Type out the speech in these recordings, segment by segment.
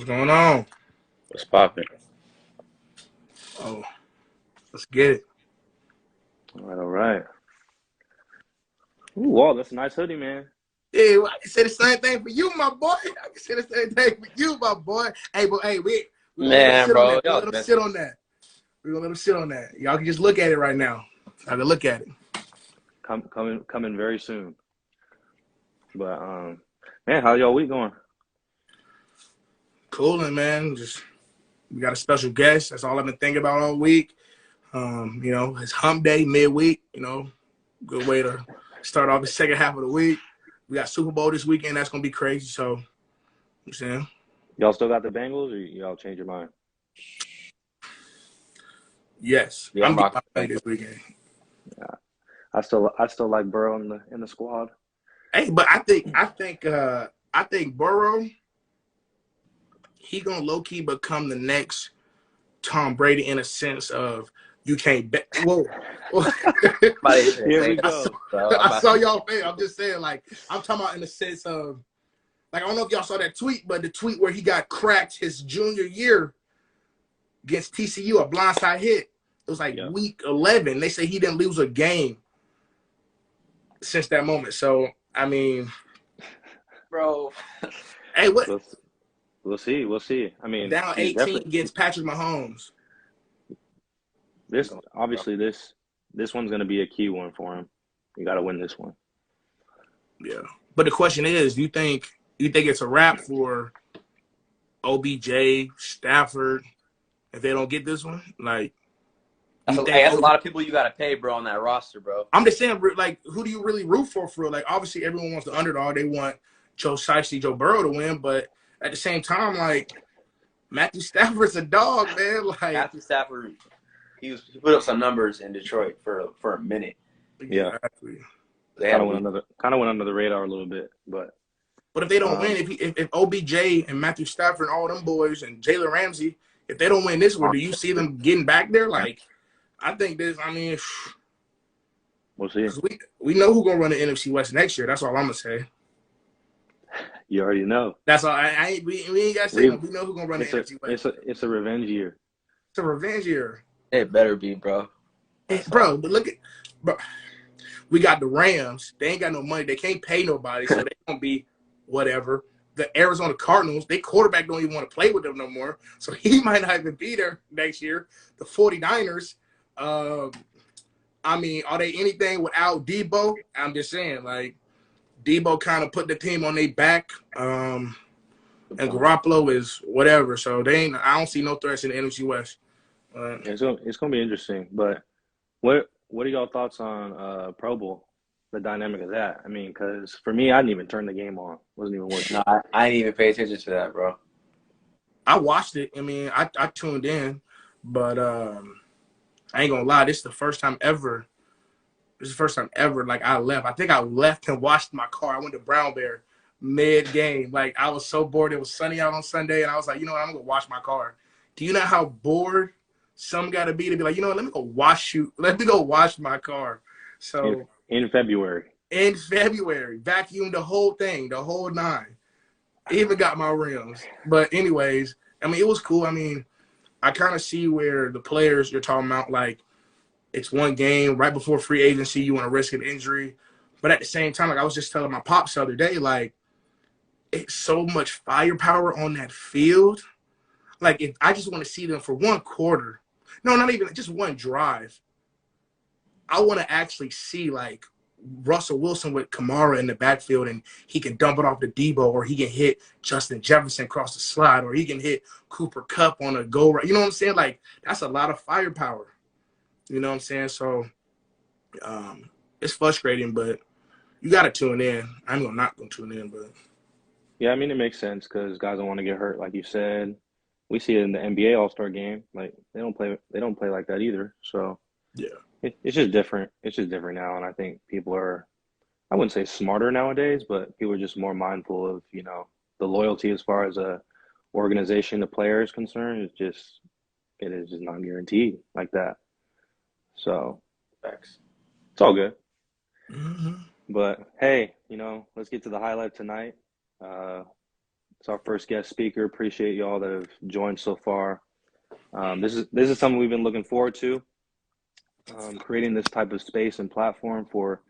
What's going on? What's popping? Oh, let's get it. All right, all right. Ooh, wow, that's a nice hoodie, man. Yeah, well, I can say the same thing for you, my boy. I can say the same thing for you, my boy. Hey, but hey, we gonna let him Man, sit on bro, that. We're y'all gonna let the him best. sit on that. We're gonna let him sit on that. Y'all can just look at it right now. I can look at it. Coming very soon. But man, how y'all week going? Coolin', man. Just we got a special guest. That's all I've been thinking about all week. It's hump day, midweek, good way to start off the second half of the week. We got Super Bowl this weekend. That's gonna be crazy. So you saying? Y'all still got the Bengals, or y'all change your mind? Yes. Yeah, I'm I'm getting rocking my the money this Bengals. weekend. Yeah, I still like Burrow in the squad. Hey, but I think Burrow, he gonna low key become the next Tom Brady in a sense of you can't bet. Whoa. Somebody said Here we thank I saw, you, go. bro. I saw y'all face. I'm just saying, like, I'm talking about in the sense of, like, I don't know if y'all saw that tweet, but the tweet where he got cracked his junior year against TCU, a blindside hit. It was like Yep. week 11. They say he didn't lose a game since that moment. So, I mean, Bro, hey, what? We'll, we'll see. We'll see. I mean, Down he's 18 definitely against Patrick Mahomes. this. Obviously, this one's gonna be a key one for him. You got to win this one. Yeah. But the question is, do you think it's a wrap for OBJ, Stafford, if they don't get this one? Like, do you think that's a lot of people you got to pay, bro, on that roster, bro. I'm just saying, like, who do you really root for? Like, obviously, everyone wants the underdog. They want Joe Burrow to win, but at the same time, like, Matthew Stafford's a dog, man. Like, Matthew Stafford, he put up some numbers in Detroit for a minute. Yeah, exactly. They had kind a of went week. under the radar a little bit, but But if they don't win, um, if OBJ and Matthew Stafford and all them boys and Jalen Ramsey, if they don't win this one, do you see them getting back there? Like, I think this. I mean, we'll see. because we know who's gonna run the NFC West next year. That's all I'm gonna say. You already know. That's all. We ain't gotta say We no. We know who's gonna run the it's a NFC it's West. a it's a revenge year. It's a revenge year, It better be, bro. hey, That's all. bro. But look at, bro. We got the Rams. They ain't got no money. They can't pay nobody, so they gonna be whatever. The Arizona Cardinals, they quarterback don't even want to play with them no more, so he might not even be there next year. The 49ers, I mean, are they anything without Debo? I'm just saying, like, Debo kind of put the team on their back, Good and point. Garoppolo is whatever. So they ain't. I don't see no threats in the NFC West. It's gonna be interesting. But what are y'all thoughts on Pro Bowl? The dynamic of that. I mean, because for me, I didn't even turn the game on. Wasn't even No, working. I didn't even pay attention to that, bro. I watched it. I mean, I tuned in, but I ain't gonna lie. This is the first time ever. This is the first time ever. Like, I left. I think I left and washed my car. I went to Brown Bear mid game. Like, I was so bored. It was sunny out on Sunday, and I was like, you know what? I'm gonna wash my car. Do you know how bored some got to be like, you know what? Let me go wash you. Let me go wash my car. in So in February. in February, vacuumed the whole thing, the whole nine. Even got my rims. But anyways, I mean, it was cool. I mean, I kind of see where the players you're talking about, like, it's one game right before free agency, you want to risk an injury. But at the same time, like I was just telling my pops the other day, like, it's so much firepower on that field. Like, if I just want to see them for one quarter, no, not even just one drive. I want to actually see, like, Russell Wilson with Kamara in the backfield, and he can dump it off to Debo, or he can hit Justin Jefferson across the slide, or he can hit Cooper Kupp on a go right. You know what I'm saying? Like, that's a lot of firepower. You know what I'm saying? So it's frustrating, but you got to tune in. I'm not gonna tune in, but Yeah, I mean it makes sense because guys don't want to get hurt, like you said. We see it in the NBA All-Star game. Like they don't play like that either. So yeah, it's just different. It's just different now, and I think people are, I wouldn't say smarter nowadays, but people are just more mindful of, the loyalty as far as a organization, the player is concerned. It is just not guaranteed like that. So Facts. it's all good. hmm But hey, let's get to the highlight tonight. It's our first guest speaker. Appreciate y'all that have joined so far. This is something we've been looking forward to, creating this type of space and platform for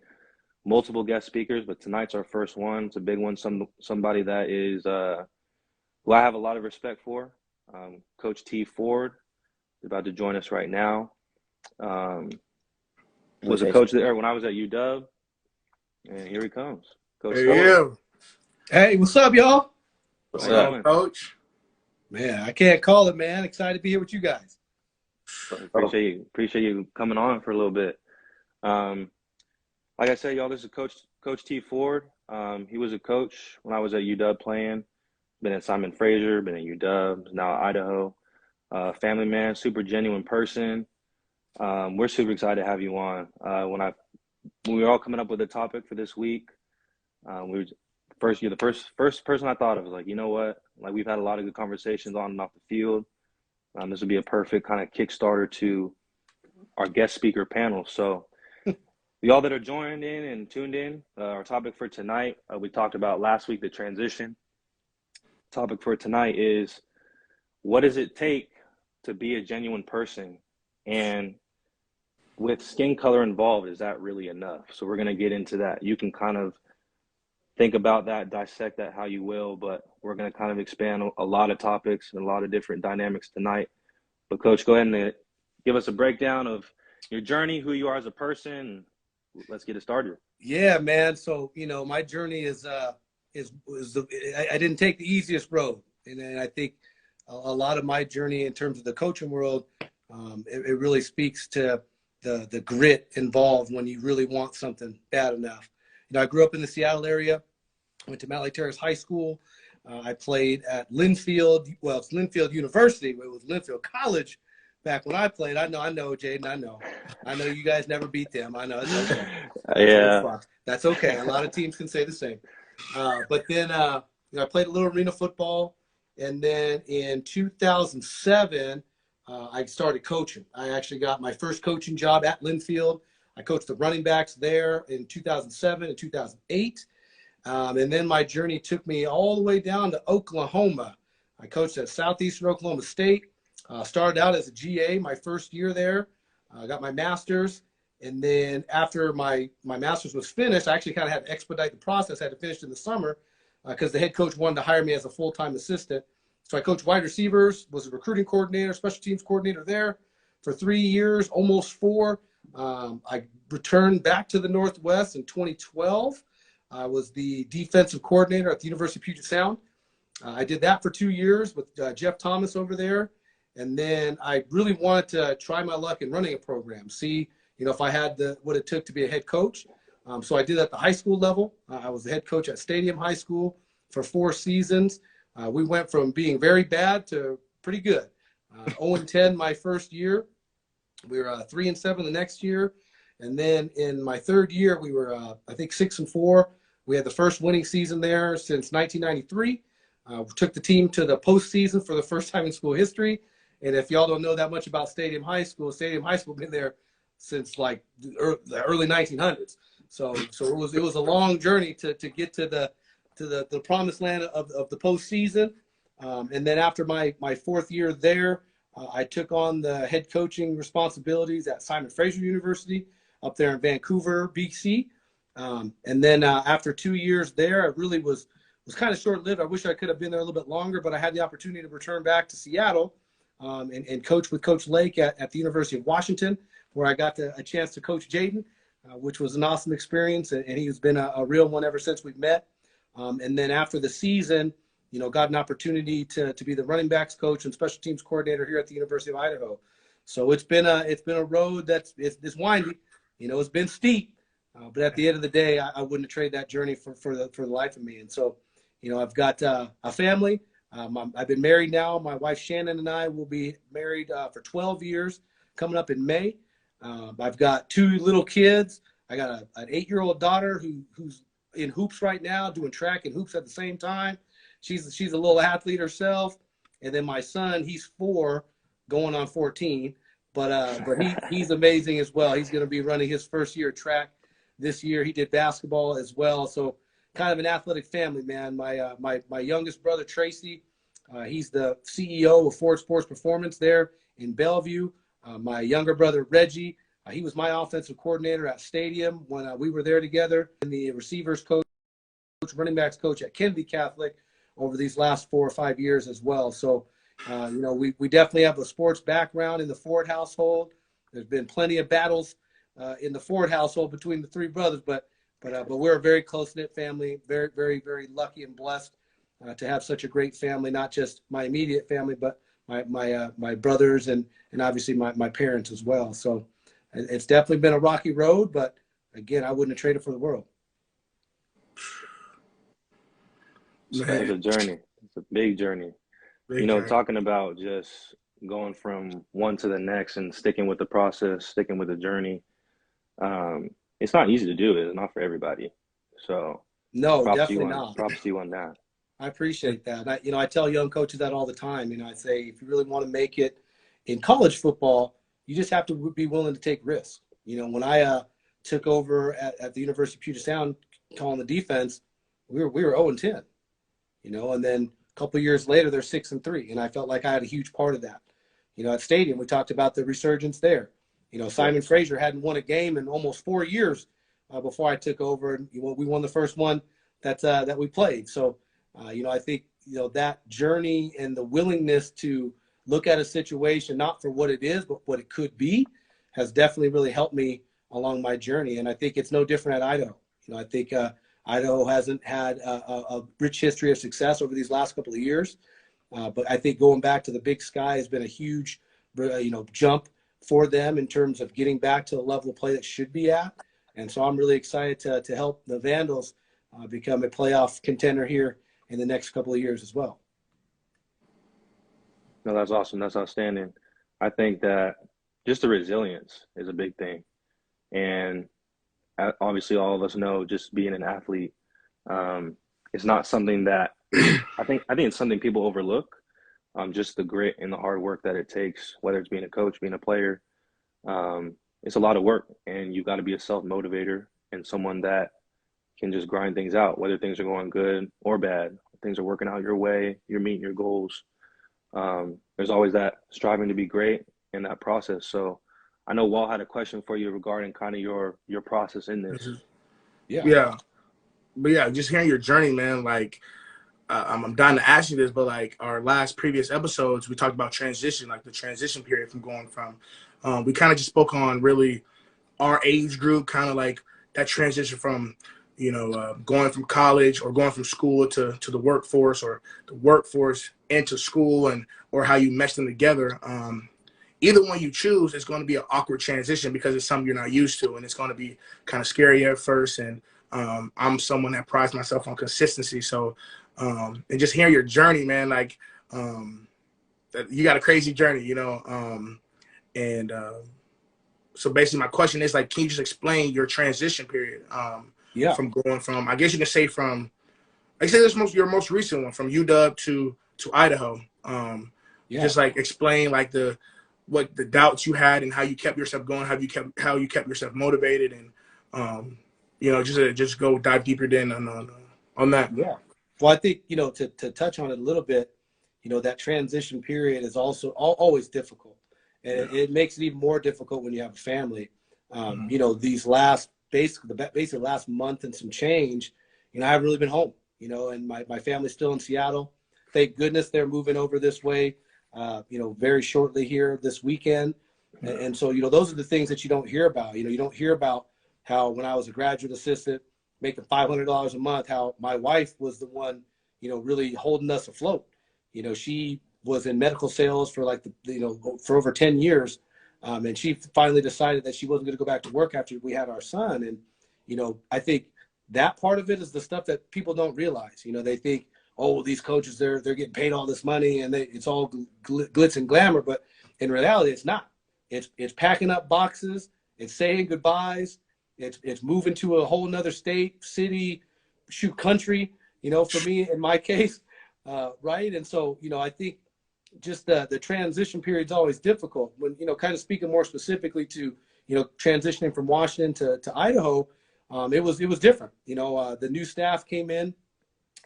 multiple guest speakers. But tonight's our first one. It's a big one. Somebody that is who I have a lot of respect for. Coach T. Ford is about to join us right now. Was a coach there when I was at UW, and here he comes. Coach Ford. Hey, what's up, y'all? What's up, Coach? Man, I can't call it, man. Excited to be here with you guys. Appreciate you coming on for a little bit. Like I said, y'all, this is Coach T. Ford. He was a coach when I was at UW playing. Been at Simon Fraser, been at UW, now at Idaho. Family man, super genuine person. We're super excited to have you on. When we were all coming up with a topic for this week, you're the first person I thought of. Was like, you know what? Like, we've had a lot of good conversations on and off the field. This would be a perfect kind of Kickstarter to our guest speaker panel. So y'all that are joined in and tuned in, our topic for tonight, we talked about last week, the transition. Topic for tonight is, what does it take to be a genuine person? And with skin color involved, is that really enough? So we're going to get into that. You can kind of think about that, dissect that how you will, but we're going to kind of expand a lot of topics and a lot of different dynamics tonight. But Coach, go ahead and give us a breakdown of your journey, who you are as a person. Let's get it started. Yeah, man. So, my journey I didn't take the easiest road. And I think a lot of my journey in terms of the coaching world, it really speaks to the grit involved when you really want something bad enough. I grew up in the Seattle area, went to Mount Lake Terrace High School. I played at Linfield. Well, it's Linfield University, but it was Linfield College back when I played. I know, Jaden. I know you guys never beat them. I know. It's okay. Yeah. That's okay. A lot of teams can say the same. But then I played a little arena football. And then in 2007, I started coaching. I actually got my first coaching job at Linfield. I coached the running backs there in 2007 and 2008. And then my journey took me all the way down to Oklahoma. I coached at Southeastern Oklahoma State. Started out as a GA my first year there. Got my master's. And then after my master's was finished, I actually kind of had to expedite the process. I had to finish in the summer because the head coach wanted to hire me as a full-time assistant. So I coached wide receivers, was a recruiting coordinator, special teams coordinator there for 3 years, almost 4. I returned back to the Northwest in 2012. I was the defensive coordinator at the University of Puget Sound. I did that for 2 years with Jeff Thomas over there. And then I really wanted to try my luck in running a program, see, if I had what it took to be a head coach. So I did at the high school level. I was the head coach at Stadium High School for 4 seasons. We went from being very bad to pretty good. 0-10 my first year. We were 3-7 the next year. And then in my third year, we were, I think, 6-4. We had the first winning season there since 1993. We took the team to the postseason for the first time in school history. And if y'all don't know that much about Stadium High School been there since like the early 1900s. So it was a long journey to get to the promised land of the postseason. And then after my fourth year there, I took on the head coaching responsibilities at Simon Fraser University up there in Vancouver, BC. And then after 2 years there, it really was kind of short-lived. I wish I could have been there a little bit longer, but I had the opportunity to return back to Seattle and coach with Coach Lake at the University of Washington, where I got a chance to coach Jaden, which was an awesome experience. And he's been a real one ever since we've met. And then after the season, got an opportunity to be the running backs coach and special teams coordinator here at the University of Idaho. So it's been a road that's windy, it's been steep, but at the end of the day, I wouldn't trade that journey for the life of me. And so, I've got a family. I've been married now. My wife Shannon and I will be married for 12 years coming up in May. I've got 2 little kids. I got an 8-year-old daughter who's in hoops right now, doing track and hoops at the same time. She's a little athlete herself. And then my son, he's 4, going on 14. But he's amazing as well. He's going to be running his first year of track this year. He did basketball as well. So, kind of an athletic family, man. My youngest brother, Tracy, he's the CEO of Ford Sports Performance there in Bellevue. My younger brother, Reggie, he was my offensive coordinator at Stadium when we were there together, and the receivers coach, running backs coach at Kennedy Catholic over these last 4 or 5 years as well. So, we definitely have a sports background in the Ford household. There's been plenty of battles in the Ford household between the three brothers, but we're a very close-knit family, very, very, very lucky and blessed to have such a great family, not just my immediate family, but my brothers and obviously my parents as well. So it's definitely been a rocky road, but again, I wouldn't have traded for the world. It's a journey. It's a big journey. Big journey. Talking about just going from one to the next and sticking with the process, sticking with the journey. It's not easy to do. It's not for everybody. So no, definitely not. Props to you on that. I appreciate that. I tell young coaches that all the time. I say, if you really want to make it in college football, you just have to be willing to take risks. When I took over at the University of Puget Sound calling the defense, we were 0-10, and then a couple of years later, they're 6-3. And I felt like I had a huge part of that. At Stadium, we talked about the resurgence there. Simon Fraser hadn't won a game in almost 4 years before I took over. And we won the first one that we played. So, I think, that journey and the willingness to look at a situation, not for what it is, but what it could be, has definitely really helped me along my journey. And I think it's no different at Idaho. I think Idaho hasn't had a rich history of success over these last couple of years. But I think going back to the Big Sky has been a huge, jump for them in terms of getting back to the level of play that should be at. And so I'm really excited to help the Vandals become a playoff contender here in the next couple of years as well. No, that's awesome. That's outstanding. I think that just the resilience is a big thing. And obviously all of us know just being an athlete is not something that I think it's something people overlook. Just the grit and the hard work that it takes, whether it's being a coach, being a player. It's a lot of work, and you've got to be a self-motivator and someone that can just grind things out, whether things are going good or bad. Things are working out your way, you're meeting your goals. There's always that striving to be great in that process. So I know Walt had a question for you regarding kind of your process in this. Yeah. But yeah, just hearing your journey, man, like I'm dying to ask you this, but like our last previous episodes, we talked about transition, like the transition period from going from, we kind of just spoke on really our age group, kind of like that transition from, going from college or going from school to the workforce, or the workforce into school, or how you mesh them together. Either one you choose, it's going to be an awkward transition because it's something you're not used to, and it's going to be kind of scary at first. And I'm someone that prides myself on consistency. So, and just hearing your journey, man, like you got a crazy journey, so basically my question is, like, can you just explain your transition period? From going from, I guess you can say from, I say this your most recent one, from UW to Idaho. Just like explain like what the doubts you had and how you kept yourself going, how you kept yourself motivated, and just go dive deeper then on that. Yeah. Well, I think, to touch on it a little bit, that transition period is also always difficult. And it makes it even more difficult when you have a family. These basically last month and some change, I haven't really been home, and my family's still in Seattle. Thank goodness they're moving over this way, very shortly here this weekend. And so, those are the things that you don't hear about. You don't hear about how when I was a graduate assistant making $500 a month, how my wife was the one, really holding us afloat. She was in medical sales for for over 10 years. And she finally decided that she wasn't going to go back to work after we had our son. And, I think that part of it is the stuff that people don't realize. They think, oh, these coaches, they're getting paid all this money and it's all glitz and glamour. But in reality, it's not. It's packing up boxes. It's saying goodbyes. It's moving to a whole nother state, city, country, for me, in my case. Right. And so, I think just the transition period is always difficult when, kind of speaking more specifically to, transitioning from Washington to Idaho. it was different. The new staff came in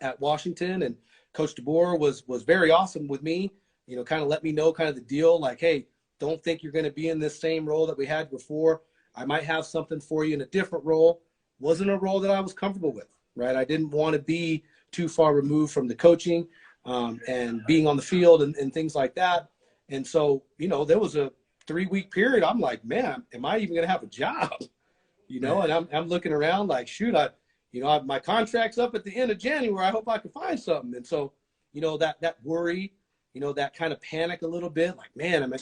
at Washington, and Coach DeBoer was very awesome with me. Kind of let me know kind of the deal, like, hey, don't think you're going to be in this same role that we had before. I might have something for you in a different role. Wasn't a role that I was comfortable with, right? I didn't want to be too far removed from the coaching and being on the field and things like that. And so, there was a 3-week period. I'm like, man, am I even going to have a job? And I'm looking around like, shoot, my contract's up at the end of January. I hope I can find something. And so, that worry, that kind of panic a little bit, like, man,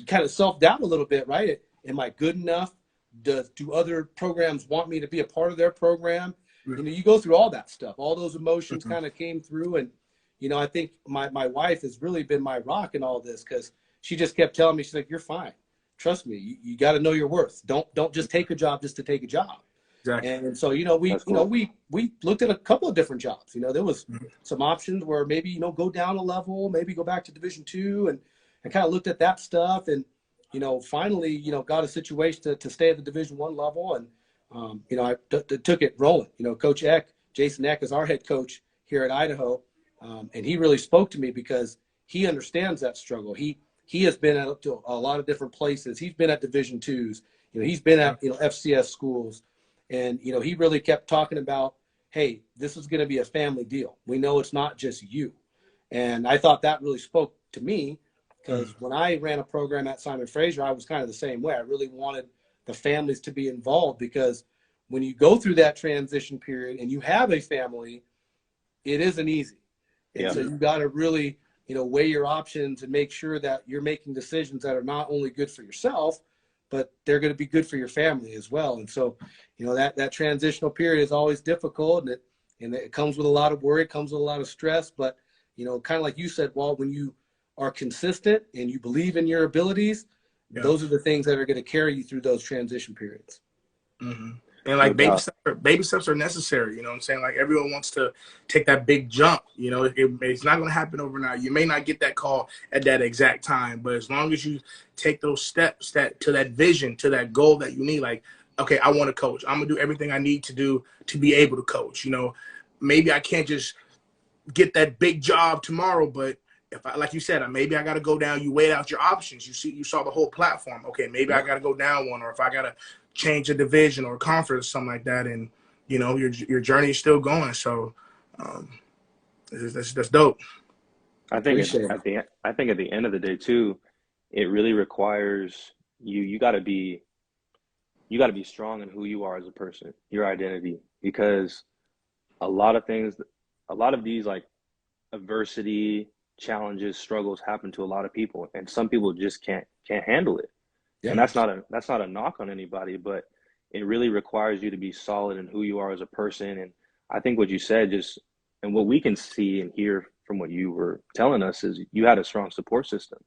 kind of self-doubt a little bit, right? Am I good enough? Do other programs want me to be a part of their program? You go through all that stuff. All those emotions kind of came through. And, I think my wife has really been my rock in all this, because she just kept telling me, she's like, you're fine. Trust me. You got to know your worth. Don't just take a job just to take a job. Exactly. And so, we looked at a couple of different jobs. There was some options where maybe, go down a level, maybe go back to Division II, and I kind of looked at that stuff, and, finally, got a situation to stay at the Division I level. And, I took it rolling. Coach Eck, Jason Eck, is our head coach here at Idaho. And he really spoke to me because he understands that struggle. He has been at a lot of different places. He's been at Division IIs. He's been at, FCS schools. And, he really kept talking about, hey, this is going to be a family deal. We know it's not just you. And I thought that really spoke to me, because when I ran a program at Simon Fraser, I was kind of the same way. I really wanted the families to be involved, because when you go through that transition period and you have a family, it isn't easy. And so you got to really, weigh your options and make sure that you're making decisions that are not only good for yourself, but they're going to be good for your family as well. And so, that transitional period is always difficult, and it comes with a lot of worry, it comes with a lot of stress. But, kind of like you said, Walt, when you are consistent and you believe in your abilities, those are the things that are going to carry you through those transition periods. Mm-hmm. And like baby steps are necessary. You know what I'm saying? Like, everyone wants to take that big jump. It's not going to happen overnight. You may not get that call at that exact time, but as long as you take those steps to that vision, to that goal that you need, like, okay, I want to coach. I'm going to do everything I need to do to be able to coach. Maybe I can't just get that big job tomorrow, but if I, like you said, maybe I got to go down. You weighed out your options. You saw the whole platform. Okay, maybe I got to go down one, or if I got to change a division or a conference, something like that, and your journey is still going. So that's dope. I think at the end of the day too, it really requires you got to be strong in who you are as a person, your identity, because a lot of these like adversity, challenges, struggles happen to a lot of people, and some people just can't handle it. Yeah. And that's not a knock on anybody, but it really requires you to be solid in who you are as a person. And I think what you said, and what we can see and hear from what you were telling us, is you had a strong support system.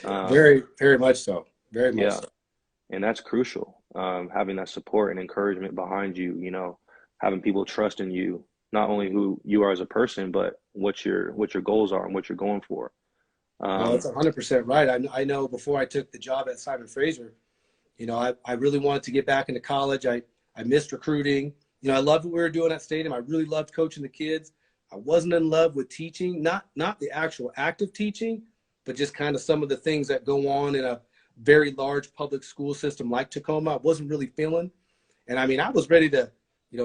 Very, very much so. Very much so. And that's crucial. Having that support and encouragement behind you, having people trust in you, not only who you are as a person, but what your goals are and what you're going for. That's 100% right. I know before I took the job at Simon Fraser, I really wanted to get back into college. I missed recruiting. I loved what we were doing at Stadium. I really loved coaching the kids. I wasn't in love with teaching, not the actual active teaching, but just kind of some of the things that go on in a very large public school system like Tacoma. I wasn't really feeling. And I was ready to,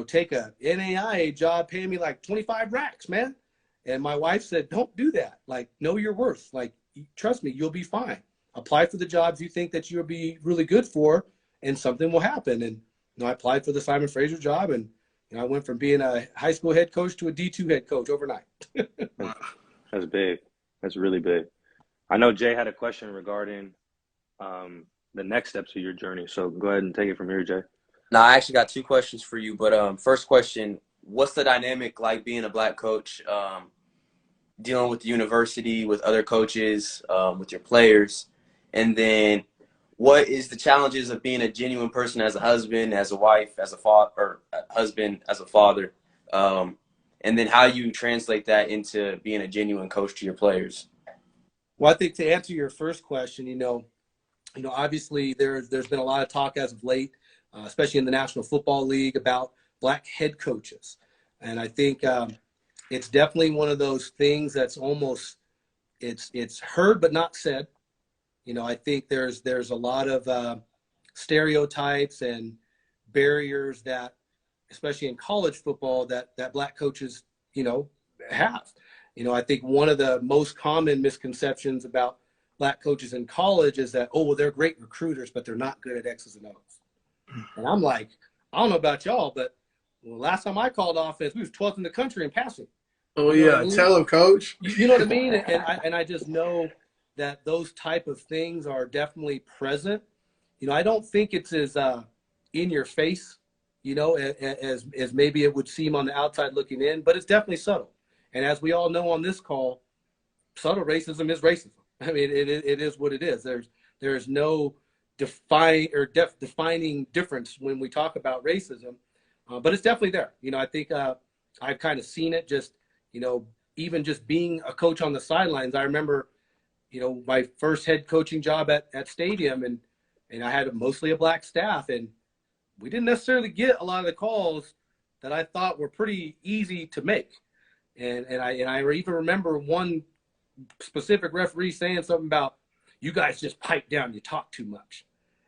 take a NAIA job paying me like 25 racks, man. And my wife said, don't do that. Like, know your worth. Like, trust me, you'll be fine. Apply for the jobs you think that you'll be really good for, and something will happen. And, I applied for the Simon Fraser job, and, I went from being a high school head coach to a D2 head coach overnight. That's big. That's really big. I know Jay had a question regarding the next steps of your journey. So go ahead and take it from here, Jay. No, I actually got 2 questions for you. But first question, what's the dynamic like being a black coach, dealing with the university, with other coaches, with your players? And then what is the challenges of being a genuine person as a husband, as a wife, as a father, or a husband, as a father? And then how you translate that into being a genuine coach to your players? Well, I think to answer your first question, obviously there's been a lot of talk as of late especially in the National Football League, about black head coaches. And I think it's definitely one of those things that's almost it's heard but not said. I think there's a lot of stereotypes and barriers that, especially in college football, that black coaches, have. I think one of the most common misconceptions about black coaches in college is that, oh, well, they're great recruiters, but they're not good at X's and O's. And I'm like, I don't know about y'all, but last time I called offense, we was 12th in the country in passing. Oh, yeah. I mean? Tell him, coach. You know what I mean? And I just know that those type of things are definitely present. I don't think it's as in your face, as maybe it would seem on the outside looking in, but it's definitely subtle. And as we all know on this call, subtle racism is racism. I mean, it is what it is. There's no defining difference when we talk about racism, but it's definitely there. I think I've kind of seen it just, even just being a coach on the sidelines. I remember, my first head coaching job at Stadium, and I had mostly a black staff, and we didn't necessarily get a lot of the calls that I thought were pretty easy to make. And I even remember one specific referee saying something about, you guys just pipe down, you talk too much.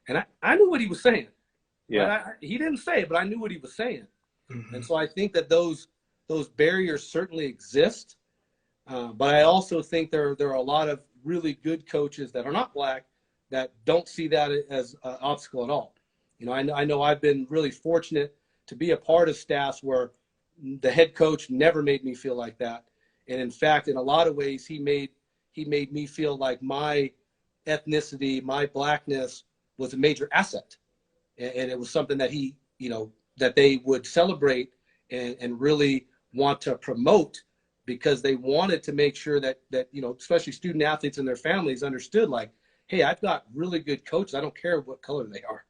And I knew what he was saying. Yeah. He didn't say it, but I knew what he was saying. Mm-hmm. And so I think that those barriers certainly exist. But I also think there are a lot of really good coaches that are not black that don't see that as an obstacle at all. I know I've been really fortunate to be a part of staffs where the head coach never made me feel like that. And in fact, in a lot of ways, he made me feel like my ethnicity, my blackness was a major asset. And it was something that that they would celebrate and really want to promote, because they wanted to make sure that especially student athletes and their families understood, like, hey, I've got really good coaches. I don't care what color they are.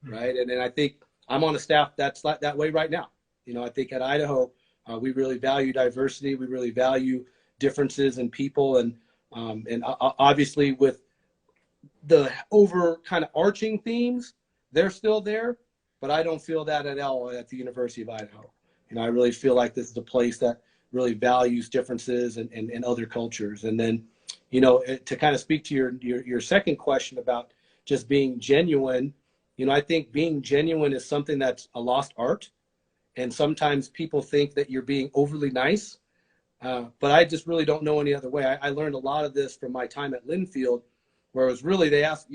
Right. And I think I'm on a staff that's like that way right now. I think at Idaho, we really value diversity. We really value differences in people. And obviously with the over kind of arching themes, they're still there, but I don't feel that at all at the University of Idaho. I really feel like this is a place that really values differences and other cultures. And then, to kind of speak to your second question about just being genuine, I think being genuine is something that's a lost art. And sometimes people think that you're being overly nice, but I just really don't know any other way. I learned a lot of this from my time at Linfield, where it was really, they asked,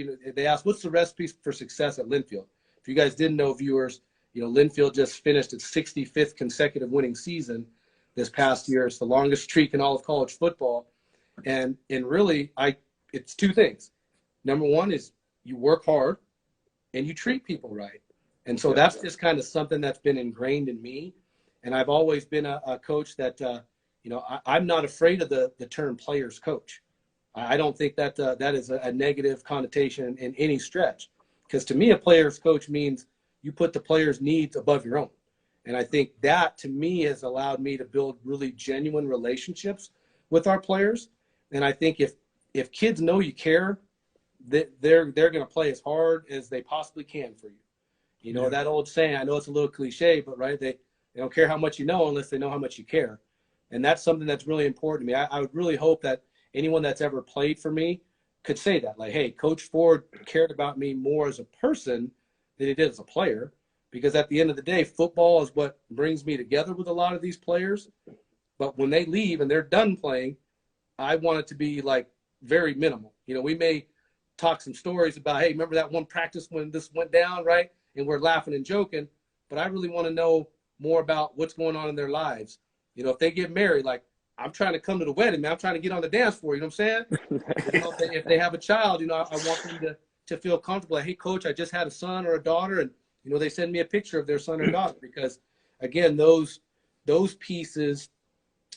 what's the recipe for success at Linfield? If you guys didn't know, viewers, Linfield just finished its 65th consecutive winning season this past year. It's the longest streak in all of college football. And really, it's two things. Number one is you work hard and you treat people right. And so that's just kind of something that's been ingrained in me. And I've always been a coach that, I'm not afraid of the term player's coach. I don't think that that is a negative connotation in any stretch. Because to me, a player's coach means you put the player's needs above your own. And I think that, to me, has allowed me to build really genuine relationships with our players. And I think if kids know you care, they're going to play as hard as they possibly can for you. That old saying, I know it's a little cliche, but right, they don't care how much you know unless they know how much you care. And that's something that's really important to me. I would really hope that anyone that's ever played for me could say that, like, hey, Coach Ford cared about me more as a person than he did as a player. Because at the end of the day, football is what brings me together with a lot of these players. But when they leave and they're done playing, I want it to be like very minimal. We may talk some stories about, hey, remember that one practice when this went down, right? And we're laughing and joking. But I really want to know more about what's going on in their lives. If they get married, like, I'm trying to come to the wedding, man. I'm trying to get on the dance floor. You know what I'm saying? If they have a child, I want them to feel comfortable. Like, hey, coach, I just had a son or a daughter, and they send me a picture of their son or daughter, because, again, those pieces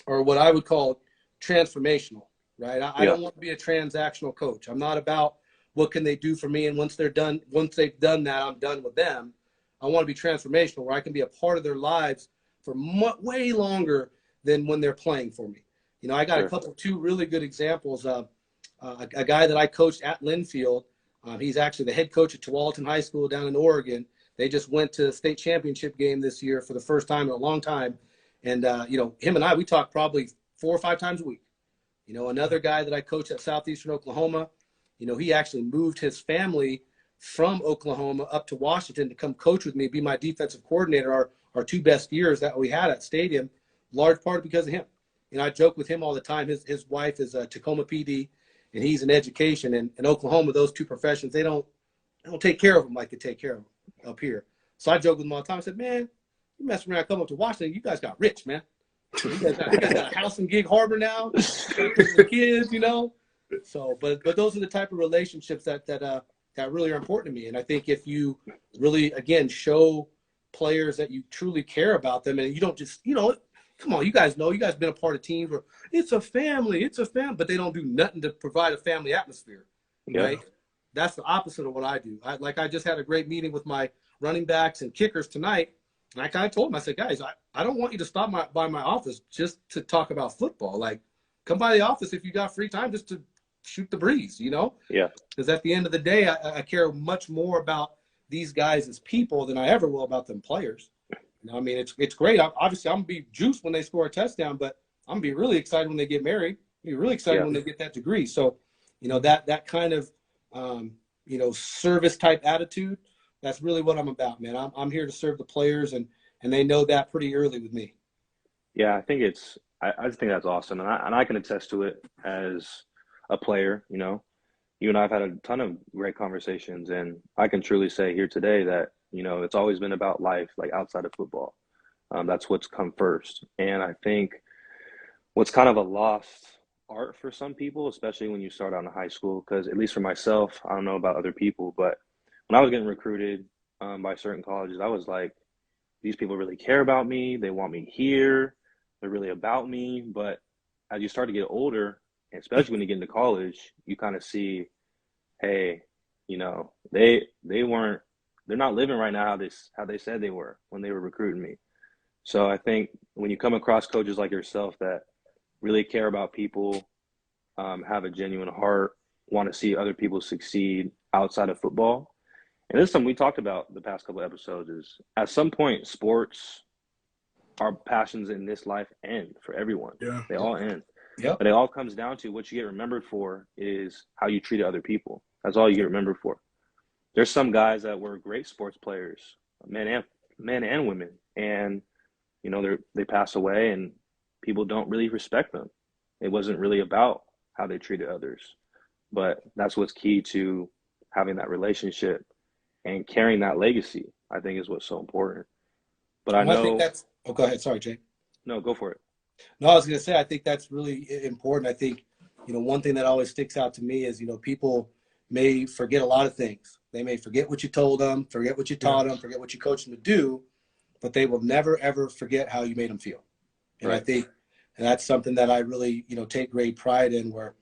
are what I would call transformational, right? I don't want to be a transactional coach. I'm not about what can they do for me, and once they've done that, I'm done with them. I want to be transformational, where I can be a part of their lives for way longer than when they're playing for me. I got two really good examples of a guy that I coached at Linfield. He's actually the head coach at Tualatin High School down in Oregon. They just went to the state championship game this year for the first time in a long time. And, him and I, we talk probably 4 or 5 times a week. Another guy that I coach at Southeastern Oklahoma, he actually moved his family from Oklahoma up to Washington to come coach with me, be my defensive coordinator, our 2 best years that we had at Stadium, large part because of him. I joke with him all the time. His wife is a Tacoma PD, and he's in education. And in Oklahoma, those 2 professions, they don't take care of them like they take care of them up here. So I joke with him all the time. I said, man, you mess around, come up to Washington, you guys got rich, man. You guys got a house in Gig Harbor now, the kids, So, but those are the type of relationships that really are important to me. And I think if you really, again, show players that you truly care about them, and you don't just, come on, you guys been a part of teams where it's a family, but they don't do nothing to provide a family atmosphere, right? That's the opposite of what I do. I just had a great meeting with my running backs and kickers tonight, and I kind of told them, I said, guys, I don't want you to stop by my office just to talk about football. Like, come by the office if you got free time just to shoot the breeze, Yeah. Because at the end of the day, I care much more about these guys as people than I ever will about them players. I mean, it's great. Obviously, I'm going to be juiced when they score a touchdown, but I'm going to be really excited when they get married. Be really excited when they get that degree. So, that kind of, service type attitude, that's really what I'm about, man. I'm here to serve the players, and they know that pretty early with me. Yeah, I think I just think that's awesome. And I can attest to it as a player, You and I have had a ton of great conversations, and I can truly say here today that, it's always been about life, like outside of football. That's what's come first. And I think what's kind of a lost art for some people, especially when you start out in high school, because at least for myself, I don't know about other people, but when I was getting recruited by certain colleges, I was like, these people really care about me. They want me here. They're really about me. But as you start to get older, especially when you get into college, you kind of see, hey, they're not living right now how they said they were when they were recruiting me. So I think when you come across coaches like yourself that really care about people, have a genuine heart, want to see other people succeed outside of football. And this is something we talked about the past couple of episodes is at some point, sports, our passions in this life end for everyone. Yeah. They all end. Yep. But it all comes down to what you get remembered for is how you treat other people. That's all you get remembered for. There's some guys that were great sports players, men and women, and they pass away, and people don't really respect them. It wasn't really about how they treated others, but that's what's key to having that relationship and carrying that legacy. I think is what's so important. But I think that's. Oh, go ahead. Sorry, Jake. No, go for it. No, I was going to say I think that's really important. I think one thing that always sticks out to me is people may forget a lot of things. They may forget what you told them, forget what you taught them, forget what you coached them to do, but they will never, ever forget how you made them feel. And right. I think that's something that I really, take great pride in where,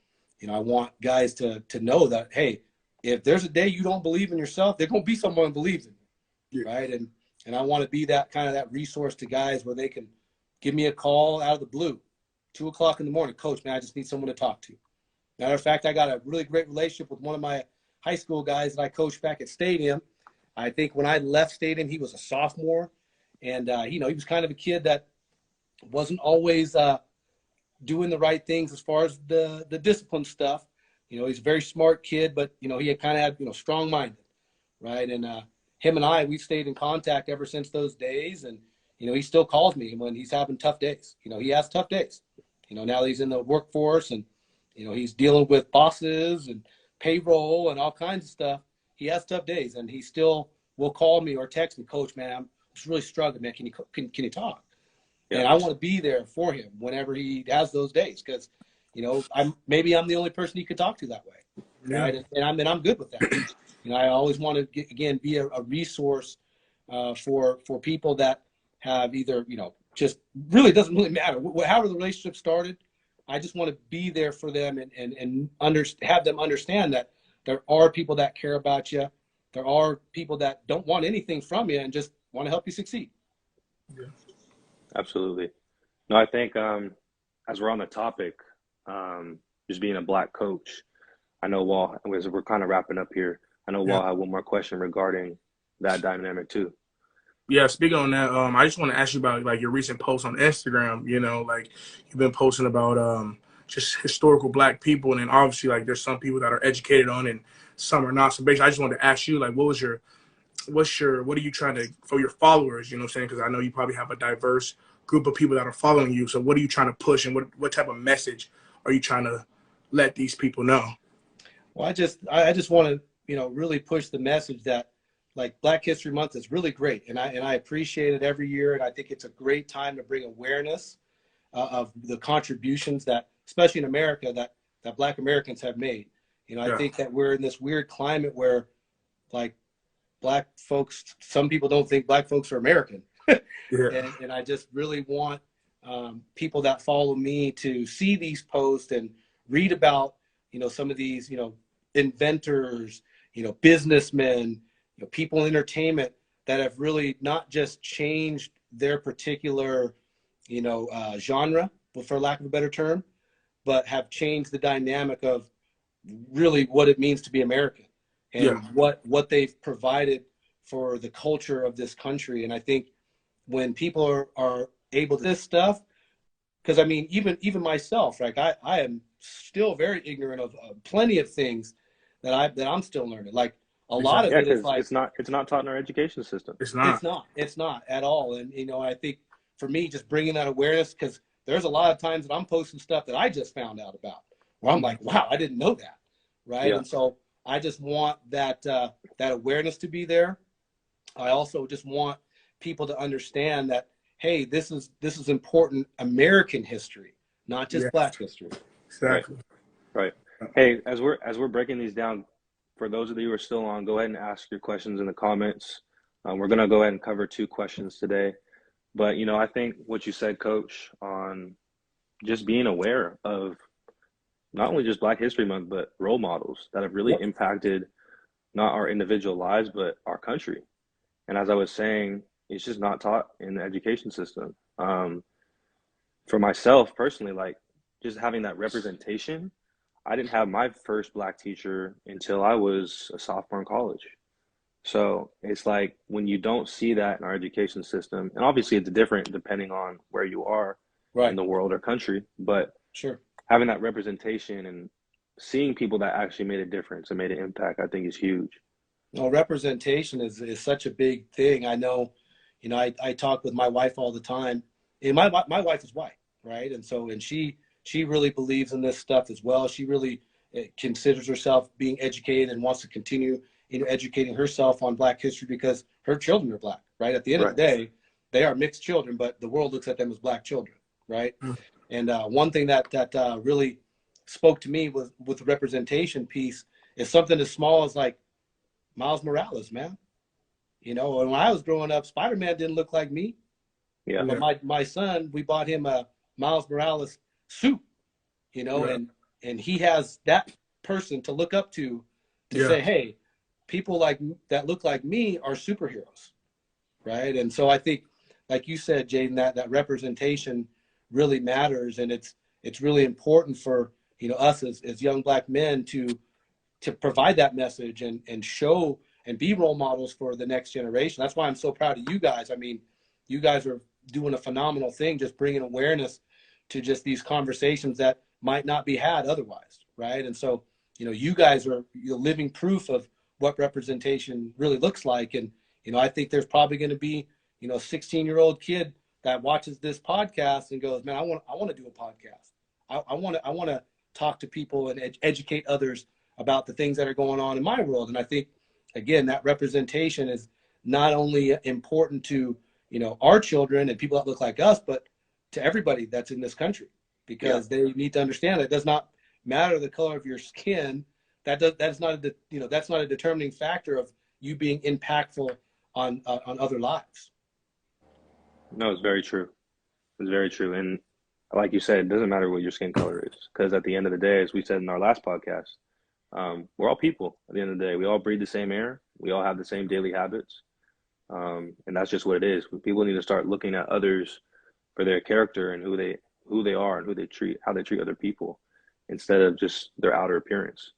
I want guys to know that, hey, if there's a day you don't believe in yourself, there's going to be someone who believes in you, right? And I want to be that kind of that resource to guys where they can give me a call out of the blue, 2 o'clock in the morning, coach, man, I just need someone to talk to. Matter of fact, I got a really great relationship with one of my high school guys that I coached back at Stadium. I think when I left Stadium, he was a sophomore. And, he was kind of a kid that wasn't always doing the right things as far as the discipline stuff. He's a very smart kid, but, he had kind of had, strong-minded, right? And him and I, we've stayed in contact ever since those days. And, he still calls me when he's having tough days. He has tough days. Now that he's in the workforce and, he's dealing with bosses and payroll and all kinds of stuff. He has tough days, and he still will call me or text me, Coach, man, I'm just really struggling, man. Can you talk? Yeah. And I want to be there for him whenever he has those days because, I'm the only person he could talk to that way. Yeah. Right? And I'm good with that. I always want to, be a resource for people that have either, just really doesn't really matter. However the relationship started, I just want to be there for them and have them understand that there are people that care about you. There are people that don't want anything from you and just want to help you succeed. Yeah. Absolutely. No, I think as we're on the topic, just being a Black coach, I know as we're kind of wrapping up here, I know Walt had one more question regarding that dynamic too. Yeah, speaking on that, I just want to ask you about like your recent post on Instagram. You know, like you've been posting about just historical Black people, and then obviously like there's some people that are educated on, and some are not. So basically, I just wanted to ask you like, what are you trying to for your followers? You know what I'm saying? Because I know you probably have a diverse group of people that are following you. So what are you trying to push, and what type of message are you trying to let these people know? Well, I just want to, really push the message that like Black History Month is really great. And I appreciate it every year. And I think it's a great time to bring awareness of the contributions that, especially in America, that Black Americans have made. I Yeah. think that we're in this weird climate where like Black folks, some people don't think Black folks are American. Yeah. And I just really want people that follow me to see these posts and read about, some of these, inventors, businessmen, people in entertainment that have really not just changed their particular, genre, for lack of a better term, but have changed the dynamic of really what it means to be American and Yeah. what they've provided for the culture of this country. And I think when people are able to this stuff, because I mean, even myself, like I am still very ignorant of plenty of things that I'm still learning. Like a lot of Yeah, it is because like it's not taught in our education system. It's not. it's not at all. And I think for me, just bringing that awareness, because there's a lot of times that I'm posting stuff that I just found out about, where I'm like, wow, I didn't know that, right? Yeah. And so I just want that that awareness to be there. I also just want people to understand that, hey, this is important American history, not just Yeah. Black history. Exactly. Right. Hey, as we're breaking these down, for those of you who are still on, go ahead and ask your questions in the comments. We're gonna go ahead and cover 2 questions today. But I think what you said, Coach, on just being aware of not only just Black History Month, but role models that have really Yep. impacted not our individual lives, but our country. And as I was saying, it's just not taught in the education system. For myself personally, like just having that representation, I didn't have my first Black teacher until I was a sophomore in college. So it's like when you don't see that in our education system, and obviously it's different depending on where you are in Right. the world or country, but Sure. having that representation and seeing people that actually made a difference and made an impact, I think is huge. Well, representation is such a big thing. I know, I talk with my wife all the time, and my wife is white, right? And so, and she really believes in this stuff as well. She really considers herself being educated and wants to continue, educating herself on Black history because her children are Black, right? At the end of the Right. day, they are mixed children, but the world looks at them as Black children, right? Mm. And one thing that really spoke to me with the representation piece is something as small as like Miles Morales, man. And when I was growing up, Spider-Man didn't look like me. Yeah. But my son, we bought him a Miles Morales suit, Yeah. and he has that person to look up to Yeah. say, hey, people that look like me are superheroes, right? And so I think, like you said, Jaden, that representation really matters, and it's really important for us as young Black men to provide that message and show and be role models for the next generation. That's why I'm so proud of you guys. I mean, you guys are doing a phenomenal thing, just bringing awareness to just these conversations that might not be had otherwise, right? And so, you guys are living proof of what representation really looks like. And, I think there's probably going to be, a 16-year-old kid that watches this podcast and goes, man, I want to do a podcast. I want to talk to people and educate others about the things that are going on in my world. And I think, again, that representation is not only important to, our children and people that look like us, but to everybody that's in this country, because they need to understand that it does not matter the color of your skin. That's not a determining factor of you being impactful on other lives. No, it's very true. It's very true. And like you said, it doesn't matter what your skin color is, because at the end of the day, as we said in our last podcast, we're all people at the end of the day. We all breathe the same air. We all have the same daily habits. And that's just what it is. People need to start looking at others for their character and who they are and how they treat other people, instead of just their outer appearance.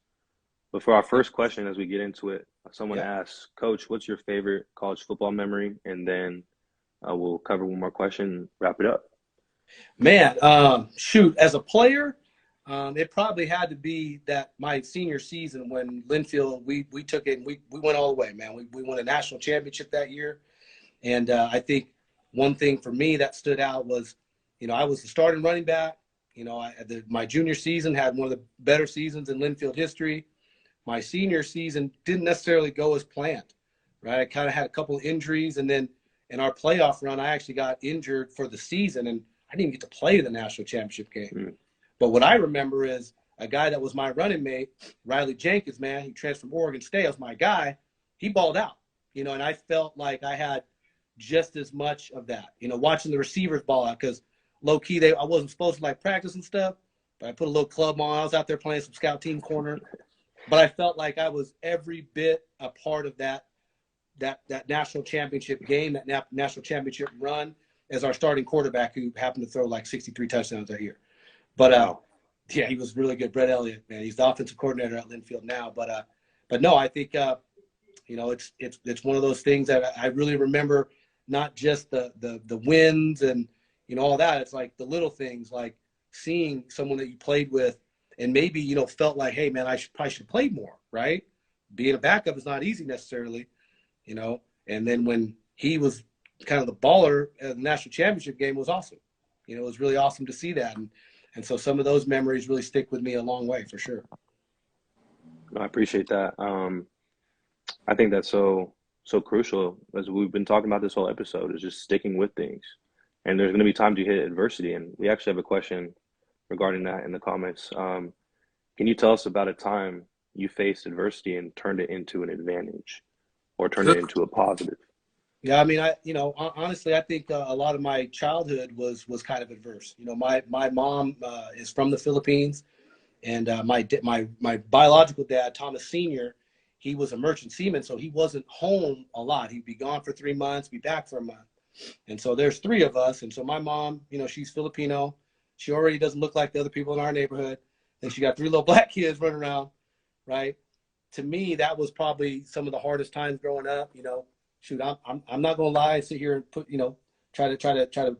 But for our first question, as we get into it, someone Yeah. asks, Coach, what's your favorite college football memory? And then we'll cover one more question and wrap it up. Man, shoot, as a player, it probably had to be that my senior season when Linfield, we took it and we went all the way, man. We won a national championship that year. And I think one thing for me that stood out was, I was the starting running back. My junior season had one of the better seasons in Linfield history. My senior season didn't necessarily go as planned, right? I kind of had a couple of injuries, and then in our playoff run, I actually got injured for the season, and I didn't get to play the national championship game. Mm. But what I remember is a guy that was my running mate, Riley Jenkins, man, he transferred from Oregon State, was my guy. He balled out, and I felt like I had just as much of that, watching the receivers ball out, because low key, I wasn't supposed to practice and stuff, but I put a little club on. I was out there playing some scout team corner, but I felt like I was every bit a part of that national championship game, that national championship run, as our starting quarterback, who happened to throw 63 touchdowns that year. But Wow. yeah, he was really good. Brett Elliott, man, he's the offensive coordinator at Linfield now. But no, I think it's one of those things that I really remember. Not just the wins and all that. It's like the little things, like seeing someone that you played with and maybe felt like, hey man, I probably should have played more, right? Being a backup is not easy necessarily, and then when he was kind of the baller at the national championship game, was awesome. It was really awesome to see that, and so some of those memories really stick with me a long way, for sure. I appreciate that. I think that's so crucial, as we've been talking about this whole episode, is just sticking with things. And there's going to be times you hit adversity, and we actually have a question regarding that in the comments. Can you tell us about a time you faced adversity and turned it into an advantage, or turned it into a positive? Yeah, I mean, honestly, I think a lot of my childhood was kind of adverse. My mom is from the Philippines, and my biological dad, Thomas Sr., he was a merchant seaman, so he wasn't home a lot. He'd be gone for 3 months, be back for a month. And so there's 3 of us. And so my mom, she's Filipino. She already doesn't look like the other people in our neighborhood. And she got 3 little black kids running around, right? To me, that was probably some of the hardest times growing up. Shoot, I'm not gonna lie, sit here and put, try to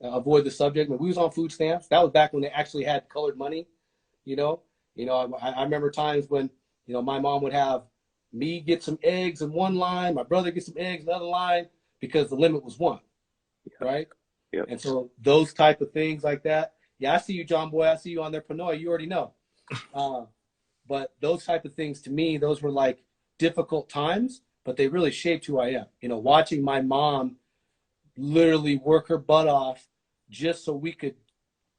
avoid the subject. When we was on food stamps, that was back when they actually had colored money. I remember times when my mom would have me get some eggs in one line, my brother get some eggs in another line, because the limit was 1, right? Yep. And so those type of things like that. Yeah, I see you, John Boy. I see you on there, Panoy. You already know. But those type of things, to me, those were like difficult times, but they really shaped who I am. Watching my mom literally work her butt off just so we could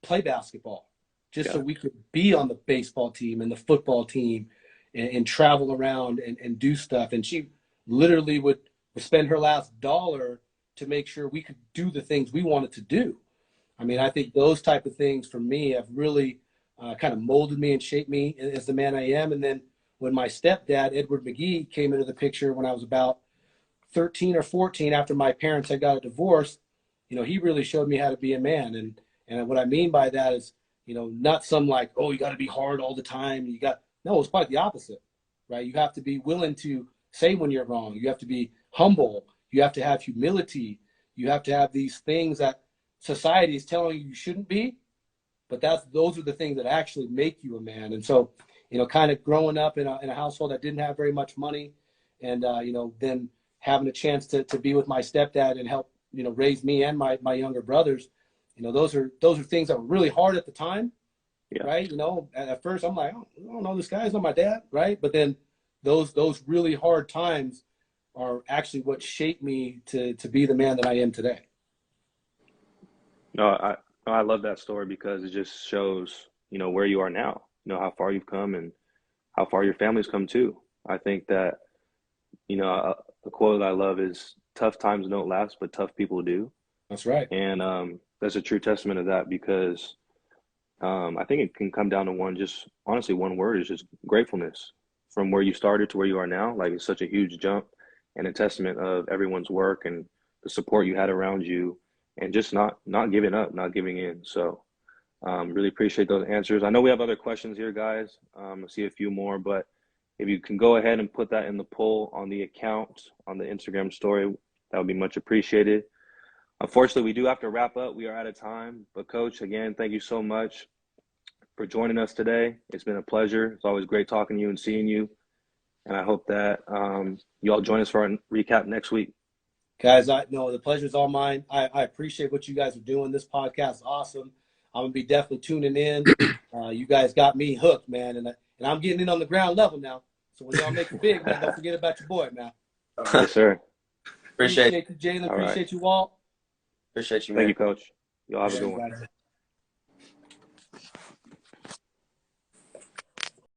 play basketball, just so we could be on the baseball team and the football team, and travel around and do stuff. And she literally would spend her last dollar to make sure we could do the things we wanted to do. I mean, I think those type of things for me have really kind of molded me and shaped me as the man I am. And then when my stepdad, Edward McGee, came into the picture when I was about 13 or 14, after my parents had got a divorce, he really showed me how to be a man. And what I mean by that is, not some like, oh, you got to be hard all the time. No, it's quite the opposite, right? You have to be willing to say when you're wrong. You have to be humble. You have to have humility. You have to have these things that society is telling you shouldn't be, but those are the things that actually make you a man. And so, kind of growing up in a household that didn't have very much money, and then having a chance to be with my stepdad and help raise me and my younger brothers, those are things that were really hard at the time. Yeah. Right. At first I'm like, oh, I don't know, this guy's not my dad. Right. But then those really hard times are actually what shaped me to be the man that I am today. No, I love that story, because it just shows, where you are now, how far you've come and how far your family's come too. I think that, a quote that I love is, tough times don't last, but tough people do. That's right. And that's a true testament of that, because I think it can come down to one word, is just gratefulness. From where you started to where you are now, like, it's such a huge jump, and a testament of everyone's work and the support you had around you, and just not giving up, not giving in. So really appreciate those answers. I know we have other questions here, guys. I see a few more, but if you can go ahead and put that in the poll on the account, on the Instagram story, that would be much appreciated. Unfortunately, we do have to wrap up. We are out of time. But, Coach, again, thank you so much for joining us today. It's been a pleasure. It's always great talking to you and seeing you. And I hope that you all join us for our recap next week. Guys, the pleasure's all mine. I appreciate what you guys are doing. This podcast is awesome. I'm going to be definitely tuning in. You guys got me hooked, man. And I'm getting in on the ground level now. So when y'all make it big, man, don't forget about your boy, man. Yes, sir. Appreciate you, Jalen. Appreciate you, Walt. Appreciate you, man. Thank you, Coach. Y'all have a good one. Guys.